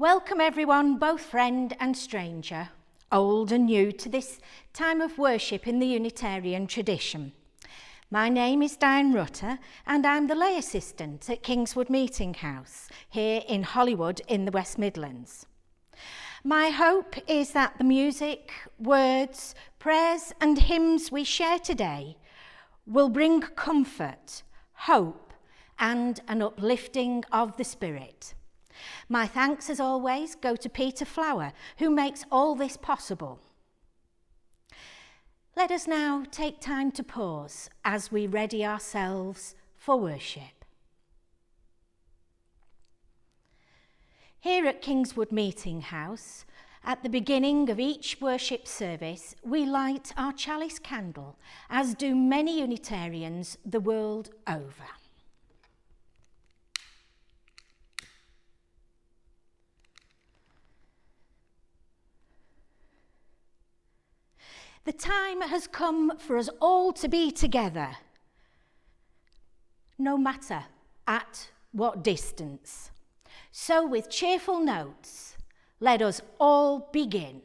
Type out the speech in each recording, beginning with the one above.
Welcome everyone, both friend and stranger, old and new, to this time of worship in the Unitarian tradition. My name is Diane Rutter and I'm the lay assistant at Kingswood Meeting House here in Hollywood in the West Midlands. My hope is that the music, words, prayers and hymns we share today will bring comfort, hope and an uplifting of the spirit. My thanks, as always, go to Peter Flower, who makes all this possible. Let us now take time to pause as we ready ourselves for worship. Here at Kingswood Meeting House, at the beginning of each worship service, we light our chalice candle, as do many Unitarians the world over. The time has come for us all to be together, no matter at what distance. So with cheerful notes, let us all begin.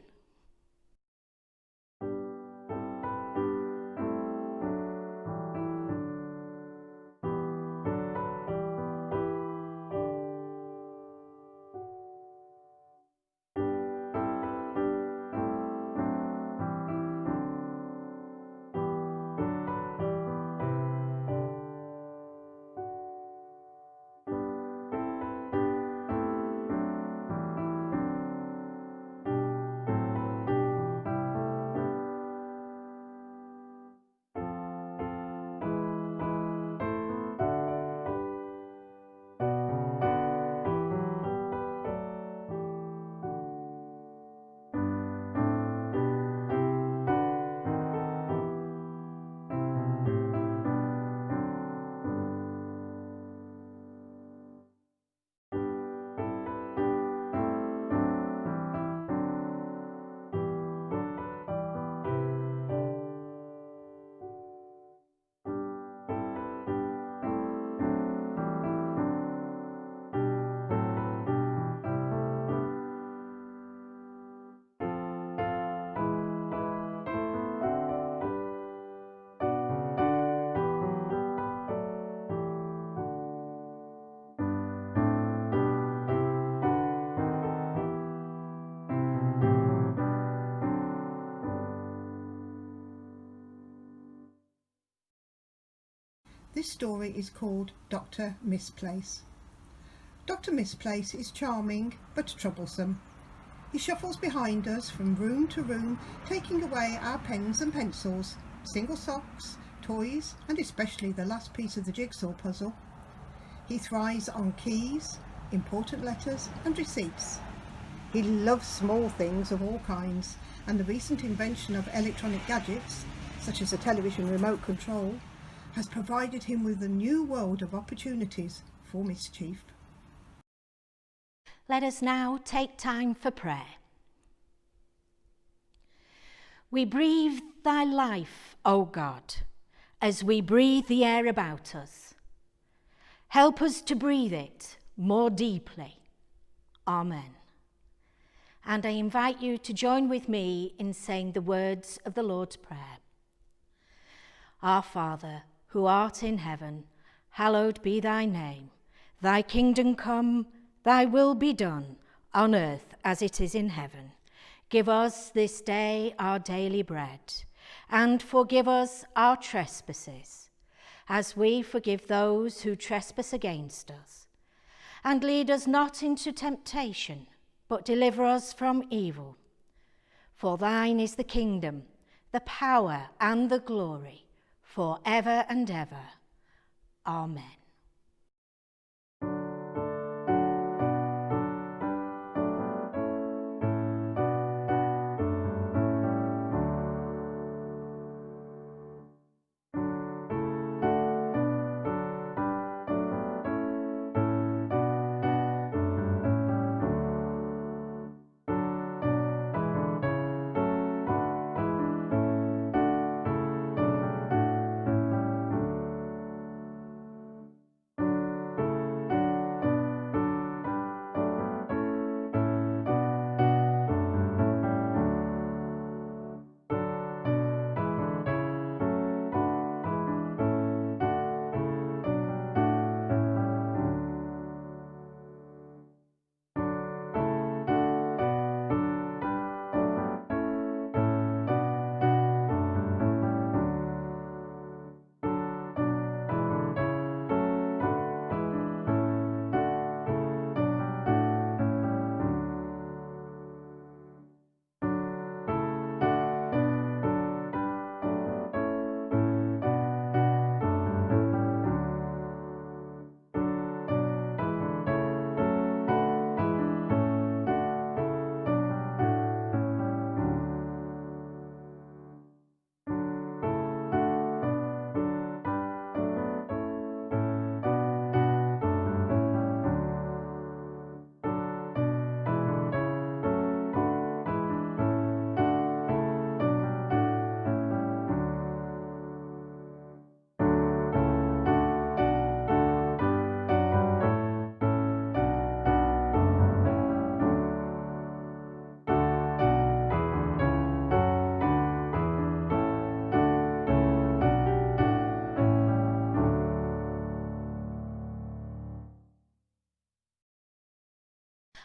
This story is called Dr. Misplace. Dr. Misplace is charming but troublesome. He shuffles behind us from room to room, taking away our pens and pencils, single socks, toys, and especially the last piece of the jigsaw puzzle. He thrives on keys, important letters, and receipts. He loves small things of all kinds, and the recent invention of electronic gadgets, such as a television remote control, has provided him with a new world of opportunities for mischief. Let us now take time for prayer. We breathe thy life, O God, as we breathe the air about us. Help us to breathe it more deeply. Amen. And I invite you to join with me in saying the words of the Lord's Prayer. Our Father, who art in heaven, hallowed be thy name. Thy kingdom come, thy will be done, on earth as it is in heaven. Give us this day our daily bread, and forgive us our trespasses, as we forgive those who trespass against us. And lead us not into temptation, but deliver us from evil. For thine is the kingdom, the power, and the glory, forever and ever. Amen.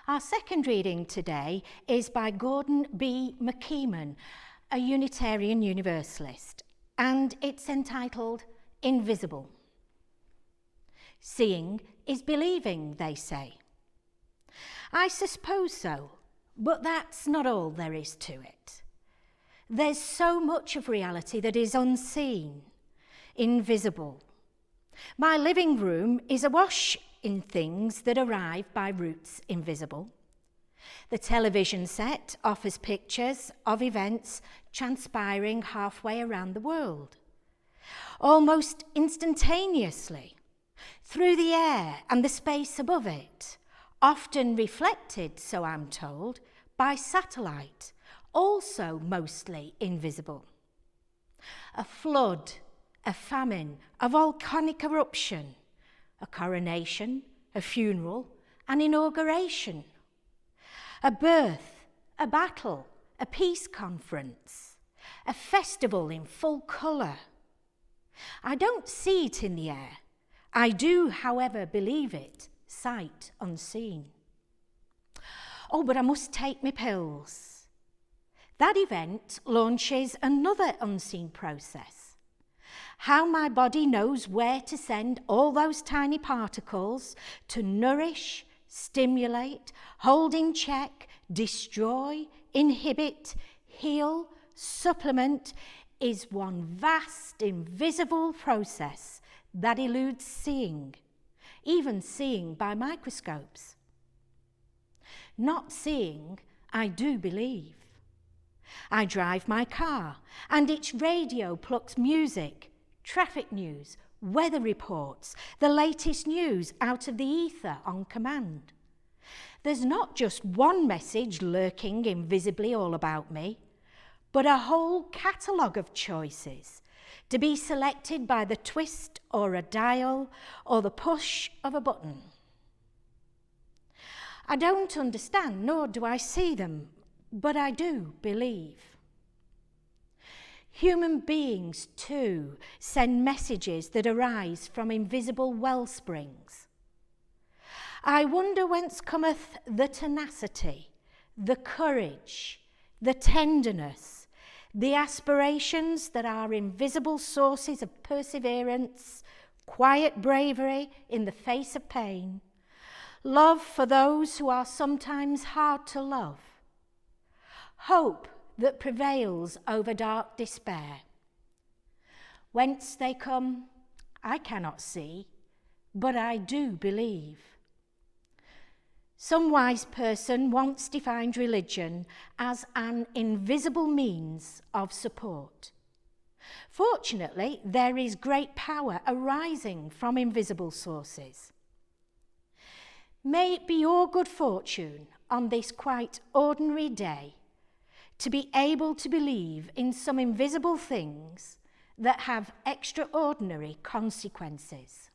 Our second reading today is by Gordon B. McKeeman, a Unitarian Universalist, and it's entitled Invisible. Seeing is believing, they say. I suppose so, but that's not all there is to it. There's so much of reality that is unseen, invisible. My living room is awash in things that arrive by routes invisible. The television set offers pictures of events transpiring halfway around the world, almost instantaneously, through the air and the space above it, often reflected, so I'm told, by satellite, also mostly invisible. A flood, a famine, a volcanic eruption, a coronation, a funeral, an inauguration, a birth, a battle, a peace conference, a festival in full colour. I don't see it in the air. I do, however, believe it, sight unseen. Oh, but I must take my pills. That event launches another unseen process. How my body knows where to send all those tiny particles to nourish, stimulate, hold in check, destroy, inhibit, heal, supplement is one vast invisible process that eludes seeing, even seeing by microscopes. Not seeing, I do believe. I drive my car and its radio plucks music, traffic news, weather reports, the latest news out of the ether on command. There's not just one message lurking invisibly all about me, but a whole catalogue of choices to be selected by the twist or a dial or the push of a button. I don't understand, nor do I see them, but I do believe. Human beings, too, send messages that arise from invisible well springs. I wonder whence cometh the tenacity, the courage, the tenderness, the aspirations that are invisible sources of perseverance, quiet bravery in the face of pain, love for those who are sometimes hard to love, hope that prevails over dark despair. Whence they come, I cannot see, but I do believe. Some wise person once defined religion as an invisible means of support. Fortunately, there is great power arising from invisible sources. May it be your good fortune on this quite ordinary day to be able to believe in some invisible things that have extraordinary consequences.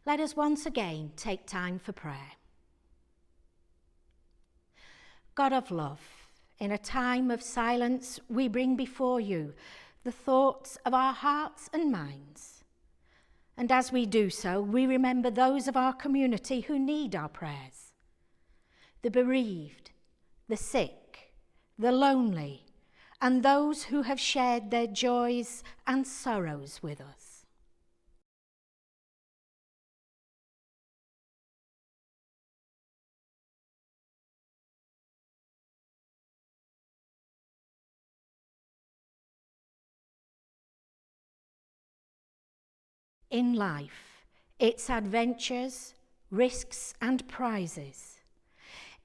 let us once again take time for prayer. God of love, in a time of silence, we bring before you the thoughts of our hearts and minds. And as we do so, we remember those of our community who need our prayers: the bereaved, the sick, the lonely, and those who have shared their joys and sorrows with us. In life, its adventures, risks, and prizes,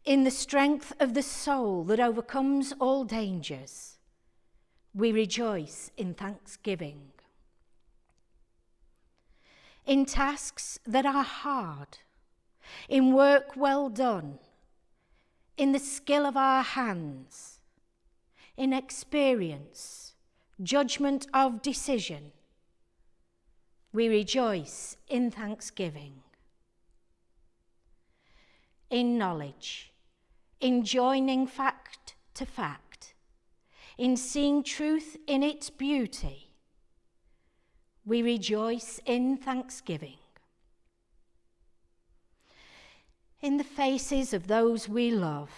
in the strength of the soul that overcomes all dangers, we rejoice in thanksgiving. In tasks that are hard, in work well done, in the skill of our hands, in experience, judgment of decision, we rejoice in thanksgiving. In knowledge, in joining fact to fact, in seeing truth in its beauty, we rejoice in thanksgiving. In the faces of those we love,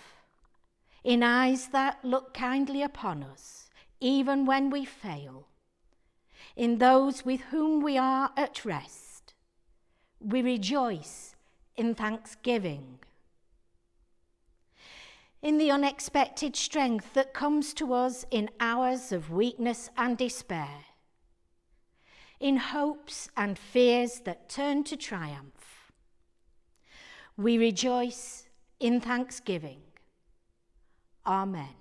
in eyes that look kindly upon us, even when we fail, in those with whom we are at rest, we rejoice in thanksgiving. In the unexpected strength that comes to us in hours of weakness and despair, in hopes and fears that turn to triumph, we rejoice in thanksgiving. Amen.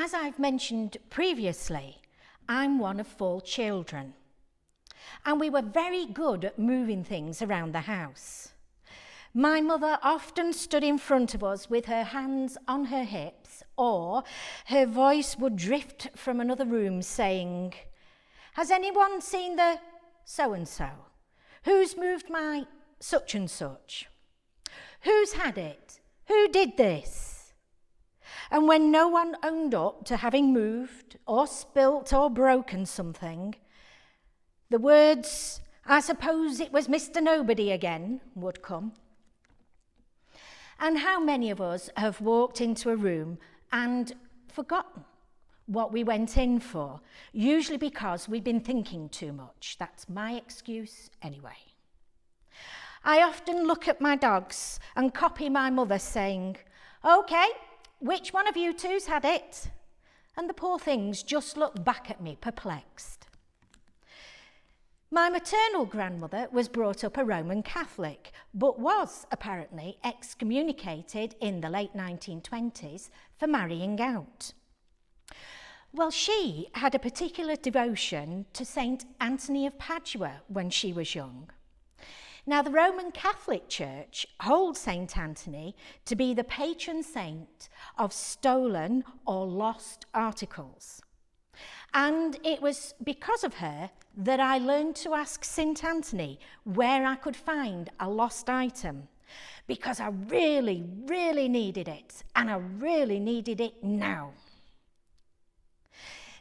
As I've mentioned previously, I'm one of 4 children, and we were very good at moving things around the house. My mother often stood in front of us with her hands on her hips, or her voice would drift from another room saying, "Has anyone seen the so-and-so? Who's moved my such and such? Who's had it? Who did this?" And when no one owned up to having moved or spilt or broken something, the words, "I suppose it was Mr. Nobody again," would come. And how many of us have walked into a room and forgotten what we went in for, usually because we've been thinking too much. That's my excuse anyway. I often look at my dogs and copy my mother saying, "Okay, which one of you two's had it?" And the poor things just look back at me perplexed. My maternal grandmother was brought up a Roman Catholic, but was apparently excommunicated in the late 1920s for marrying out. Well, she had a particular devotion to Saint Anthony of Padua when she was young. Now, the Roman Catholic Church holds Saint Anthony to be the patron saint of stolen or lost articles. And it was because of her that I learned to ask St. Anthony where I could find a lost item, because I really, really needed it, and I really needed it now.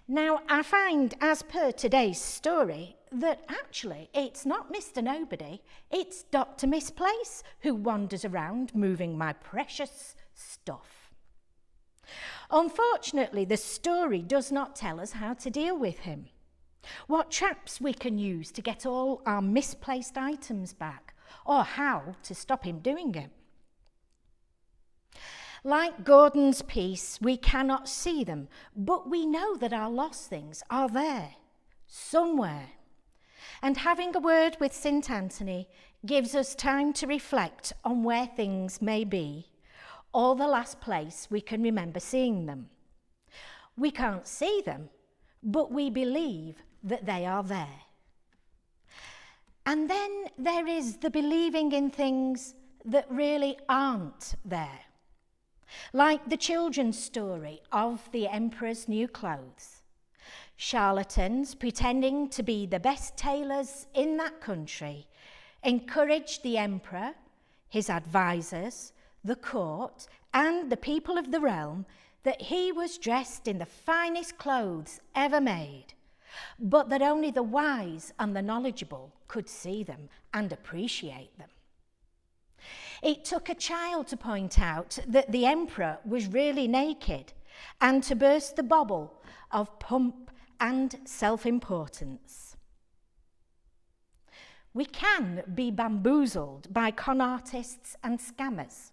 Now, I find, as per today's story, that actually it's not Mr. Nobody, it's Dr. Misplace who wanders around moving my precious stuff. Unfortunately, the story does not tell us how to deal with him, what traps we can use to get all our misplaced items back, or how to stop him doing it. Like Gordon's piece, we cannot see them, but we know that our lost things are there, somewhere. And having a word with St. Anthony gives us time to reflect on where things may be, or the last place we can remember seeing them. We can't see them, but we believe that they are there. And then there is the believing in things that really aren't there. Like the children's story of the Emperor's New Clothes. Charlatans pretending to be the best tailors in that country encouraged the Emperor, his advisors, the court, and the people of the realm that he was dressed in the finest clothes ever made, but that only the wise and the knowledgeable could see them and appreciate them. It took a child to point out that the emperor was really naked and to burst the bubble of pomp and self-importance. We can be bamboozled by con artists and scammers.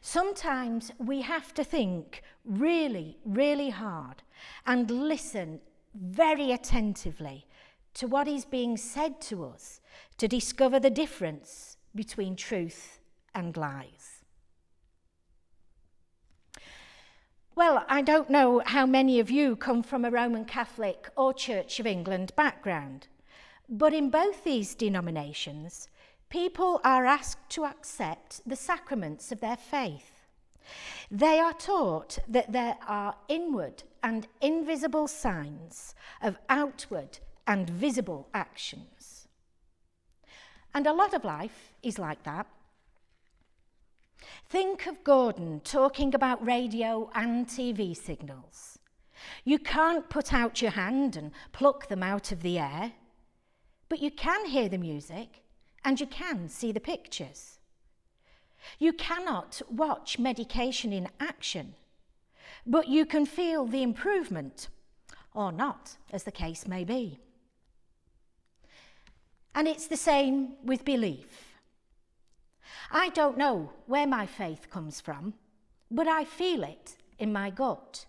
Sometimes we have to think really, really hard and listen very attentively to what is being said to us to discover the difference between truth and lies. Well, I don't know how many of you come from a Roman Catholic or Church of England background, but in both these denominations, people are asked to accept the sacraments of their faith. They are taught that there are inward and invisible signs of outward and visible actions. And a lot of life is like that. Think of Gordon talking about radio and TV signals. You can't put out your hand and pluck them out of the air, but you can hear the music and you can see the pictures. You cannot watch medication in action, but you can feel the improvement, or not, as the case may be. And it's the same with belief. I don't know where my faith comes from, but I feel it in my gut,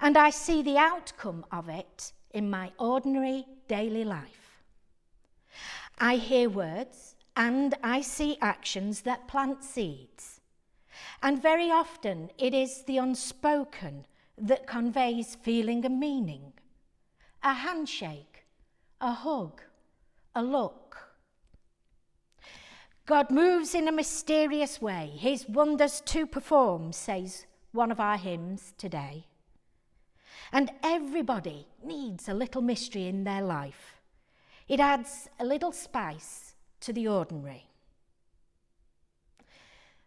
and I see the outcome of it in my ordinary daily life. I hear words and I see actions that plant seeds. And very often it is the unspoken that conveys feeling and meaning. A handshake, a hug, a look. God moves in a mysterious way, his wonders to perform, says one of our hymns today. And everybody needs a little mystery in their life. It adds a little spice to the ordinary.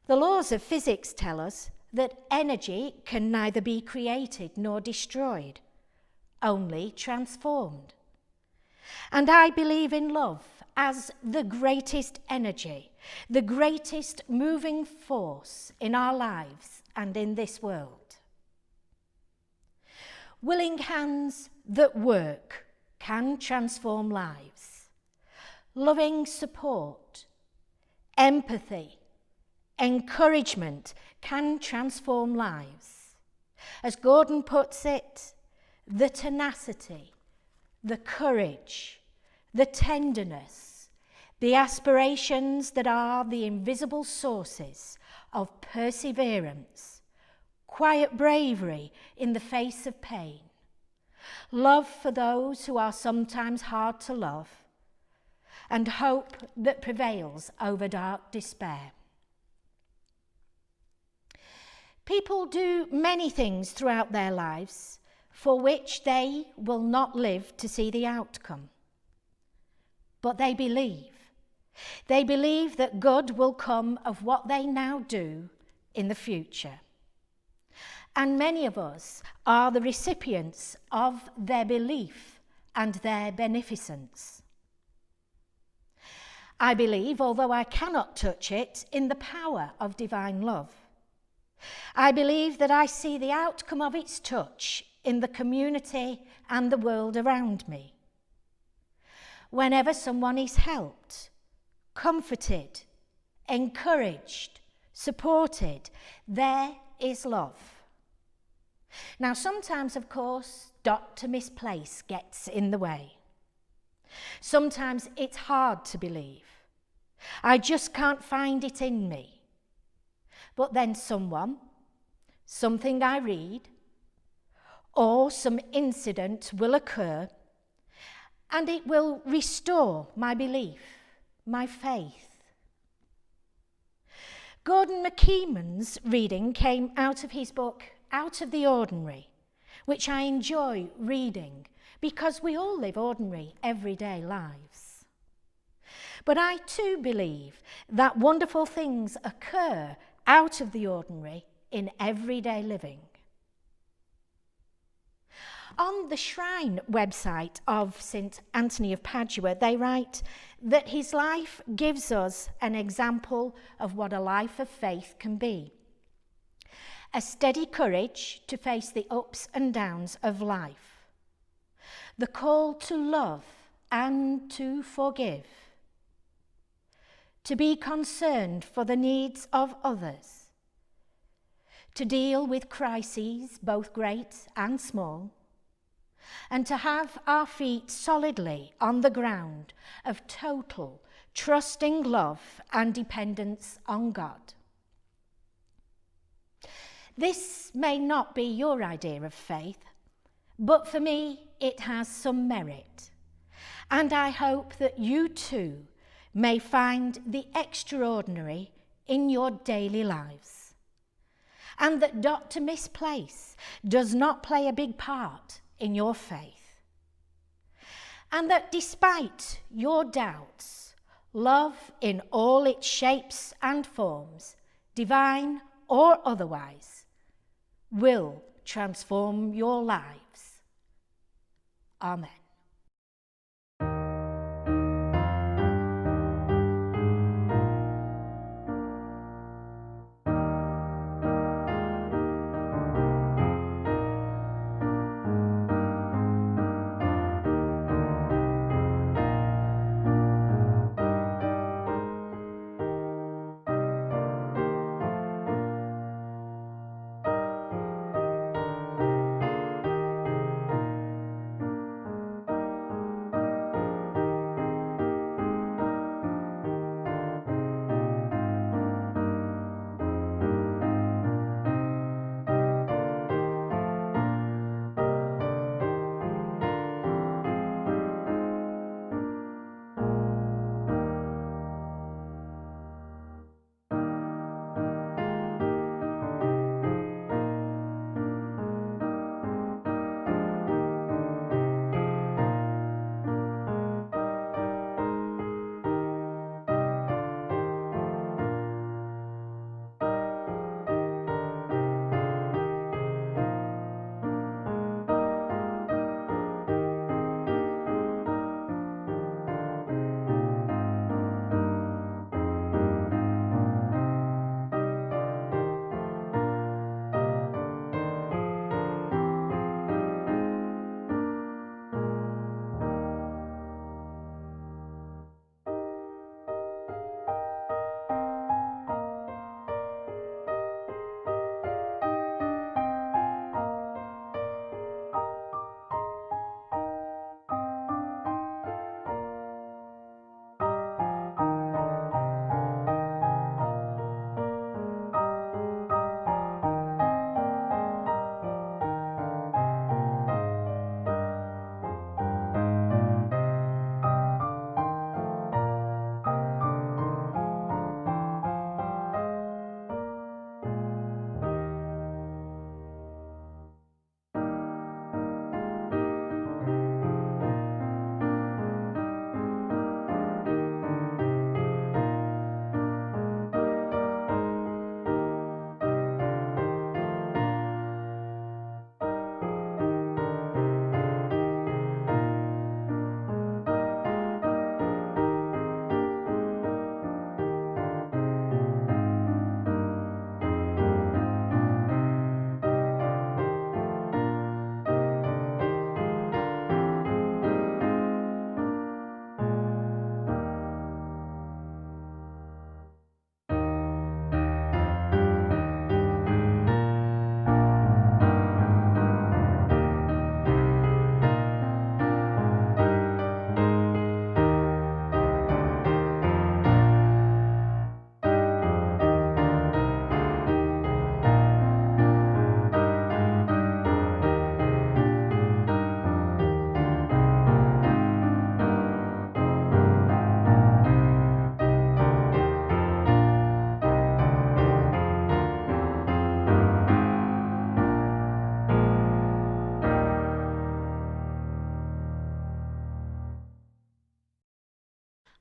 The laws of physics tell us that energy can neither be created nor destroyed, only transformed. And I believe in love as the greatest energy, the greatest moving force in our lives and in this world. Willing hands that work can transform lives. Loving support, empathy, encouragement can transform lives. As Gordon puts it, the tenacity, the courage, the tenderness, the aspirations that are the invisible sources of perseverance, quiet bravery in the face of pain, love for those who are sometimes hard to love, and hope that prevails over dark despair. People do many things throughout their lives for which they will not live to see the outcome. But they believe. They believe that good will come of what they now do in the future. And many of us are the recipients of their belief and their beneficence. I believe, although I cannot touch it, in the power of divine love. I believe that I see the outcome of its touch in the community and the world around me. Whenever someone is helped, comforted, encouraged, supported, there is love. Now, sometimes, of course, Dr. Misplace gets in the way. Sometimes it's hard to believe. I just can't find it in me. But then something I read, or some incident will occur, and it will restore my belief, my faith. Gordon McKeeman's reading came out of his book, Out of the Ordinary, which I enjoy reading because we all live ordinary, everyday lives. But I too believe that wonderful things occur out of the ordinary in everyday living. On the shrine website of St. Anthony of Padua, they write that his life gives us an example of what a life of faith can be. A steady courage to face the ups and downs of life. The call to love and to forgive. To be concerned for the needs of others. To deal with crises, both great and small. And to have our feet solidly on the ground of total, trusting love and dependence on God. This may not be your idea of faith, but for me it has some merit. And I hope that you too may find the extraordinary in your daily lives. And that Dr. Misplace does not play a big part in your faith. And that despite your doubts, love in all its shapes and forms, divine or otherwise, will transform your lives. Amen.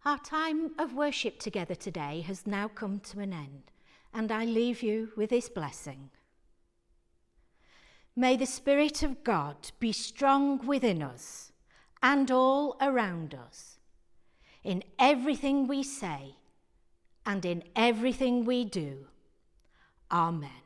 Our time of worship together today has now come to an end, and I leave you with this blessing. May the Spirit of God be strong within us and all around us, in everything we say and in everything we do. Amen.